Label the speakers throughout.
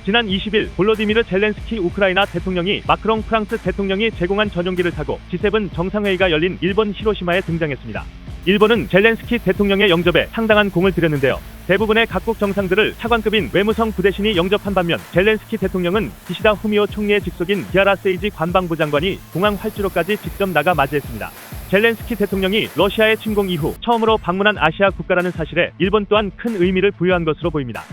Speaker 1: 지난 20일 볼로디미르 젤렌스키 우크라이나 대통령이 마크롱 프랑스 대통령이 제공한 전용기를 타고 G7 정상회의가 열린 일본 히로시마에 등장했습니다. 일본은 젤렌스키 대통령의 영접에 상당한 공을 들였는데요. 대부분의 각국 정상들을 차관급인 외무성 부대신이 영접한 반면 젤렌스키 대통령은 기시다 후미오 총리의 직속인 기아라 세이지 관방부 장관이 공항 활주로까지 직접 나가 맞이했습니다. 젤렌스키 대통령이 러시아의 침공 이후 처음으로 방문한 아시아 국가라는 사실에 일본 또한 큰 의미를 부여한 것으로 보입니다.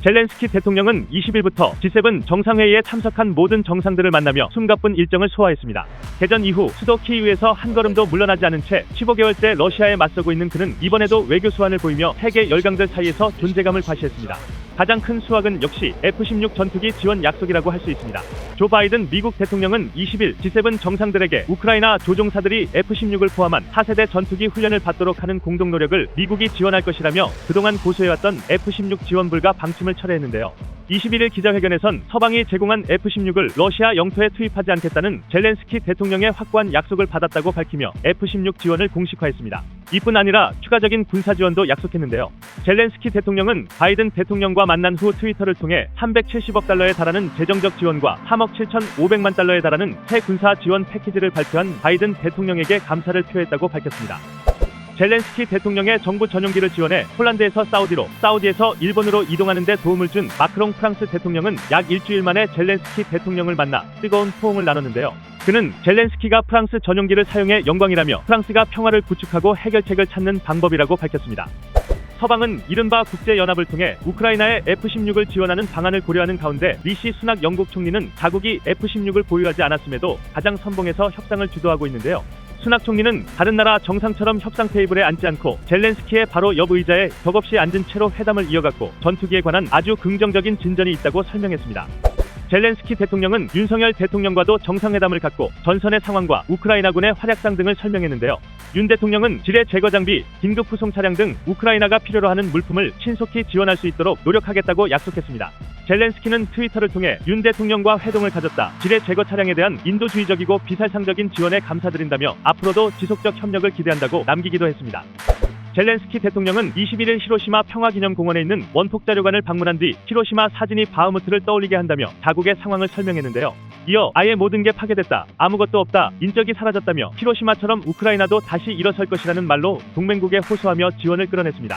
Speaker 1: 젤렌스키 대통령은 20일부터 G7 정상회의에 참석한 모든 정상들을 만나며 숨가쁜 일정을 소화했습니다. 개전 이후 수도 키이우에서 한 걸음도 물러나지 않은 채 15개월째 러시아에 맞서고 있는 그는 이번에도 외교 수완을 보이며 세계 열강들 사이에서 존재감을 과시했습니다. 가장 큰 수확은 역시 F-16 전투기 지원 약속이라고 할 수 있습니다. 조 바이든 미국 대통령은 20일 G7 정상들에게 우크라이나 조종사들이 F-16을 포함한 4세대 전투기 훈련을 받도록 하는 공동 노력을 미국이 지원할 것이라며 그동안 고수해왔던 F-16 지원 불가 방침을 철회했는데요. 21일 기자회견에선 서방이 제공한 F-16을 러시아 영토에 투입하지 않겠다는 젤렌스키 대통령의 확고한 약속을 받았다고 밝히며 F-16 지원을 공식화했습니다. 이뿐 아니라 추가적인 군사 지원도 약속했는데요. 젤렌스키 대통령은 바이든 대통령과 만난 후 트위터를 통해 370억 달러에 달하는 재정적 지원과 3억 7,500만 달러에 달하는 새 군사 지원 패키지를 발표한 바이든 대통령에게 감사를 표했다고 밝혔습니다. 젤렌스키 대통령의 정부 전용기를 지원해 폴란드에서 사우디로, 사우디에서 일본으로 이동하는 데 도움을 준 마크롱 프랑스 대통령은 약 일주일 만에 젤렌스키 대통령을 만나 뜨거운 포옹을 나눴는데요. 그는 젤렌스키가 프랑스 전용기를 사용해 영광이라며 프랑스가 평화를 구축하고 해결책을 찾는 방법이라고 밝혔습니다. 서방은 이른바 국제연합을 통해 우크라이나에 F-16을 지원하는 방안을 고려하는 가운데 리시 수낙 영국 총리는 자국이 F-16을 보유하지 않았음에도 가장 선봉에서 협상을 주도하고 있는데요. 수낙 총리는 다른 나라 정상처럼 협상 테이블에 앉지 않고 젤렌스키의 바로 옆 의자에 격없이 앉은 채로 회담을 이어갔고 전투기에 관한 아주 긍정적인 진전이 있다고 설명했습니다. 젤렌스키 대통령은 윤석열 대통령과도 정상회담을 갖고 전선의 상황과 우크라이나군의 활약상 등을 설명했는데요. 윤 대통령은 지뢰 제거 장비, 긴급 후송 차량 등 우크라이나가 필요로 하는 물품을 신속히 지원할 수 있도록 노력하겠다고 약속했습니다. 젤렌스키는 트위터를 통해 윤 대통령과 회동을 가졌다. 지뢰 제거 차량에 대한 인도주의적이고 비살상적인 지원에 감사드린다며 앞으로도 지속적 협력을 기대한다고 남기기도 했습니다. 젤렌스키 대통령은 21일 히로시마 평화기념공원에 있는 원폭자료관을 방문한 뒤 히로시마 사진이 바흐무트를 떠올리게 한다며 자국의 상황을 설명했는데요. 이어 아예 모든 게 파괴됐다. 아무것도 없다. 인적이 사라졌다며 히로시마처럼 우크라이나도 다시 일어설 것이라는 말로 동맹국에 호소하며 지원을 끌어냈습니다.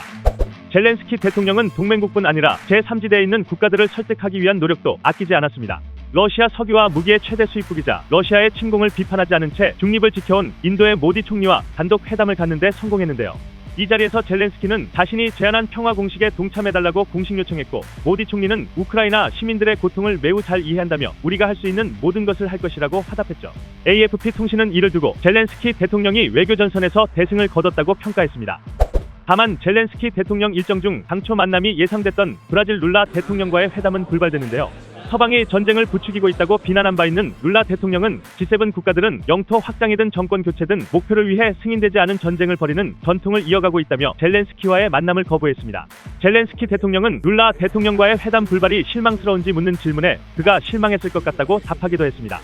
Speaker 1: 젤렌스키 대통령은 동맹국뿐 아니라 제3지대에 있는 국가들을 설득하기 위한 노력도 아끼지 않았습니다. 러시아 석유와 무기의 최대 수입국이자 러시아의 침공을 비판하지 않은 채 중립을 지켜온 인도의 모디 총리와 단독 회담을 갖는 데 성공했는데요. 이 자리에서 젤렌스키는 자신이 제안한 평화 공식에 동참해달라고 공식 요청했고 모디 총리는 우크라이나 시민들의 고통을 매우 잘 이해한다며 우리가 할 수 있는 모든 것을 할 것이라고 화답했죠. AFP 통신은 이를 두고 젤렌스키 대통령이 외교전선에서 대승을 거뒀다고 평가했습니다. 다만 젤렌스키 대통령 일정 중 당초 만남이 예상됐던 브라질 룰라 대통령과의 회담은 불발되는데요. 서방이 전쟁을 부추기고 있다고 비난한 바 있는 룰라 대통령은 G7 국가들은 영토 확장이든 정권 교체든 목표를 위해 승인되지 않은 전쟁을 벌이는 전통을 이어가고 있다며 젤렌스키와의 만남을 거부했습니다. 젤렌스키 대통령은 룰라 대통령과의 회담 불발이 실망스러운지 묻는 질문에 그가 실망했을 것 같다고 답하기도 했습니다.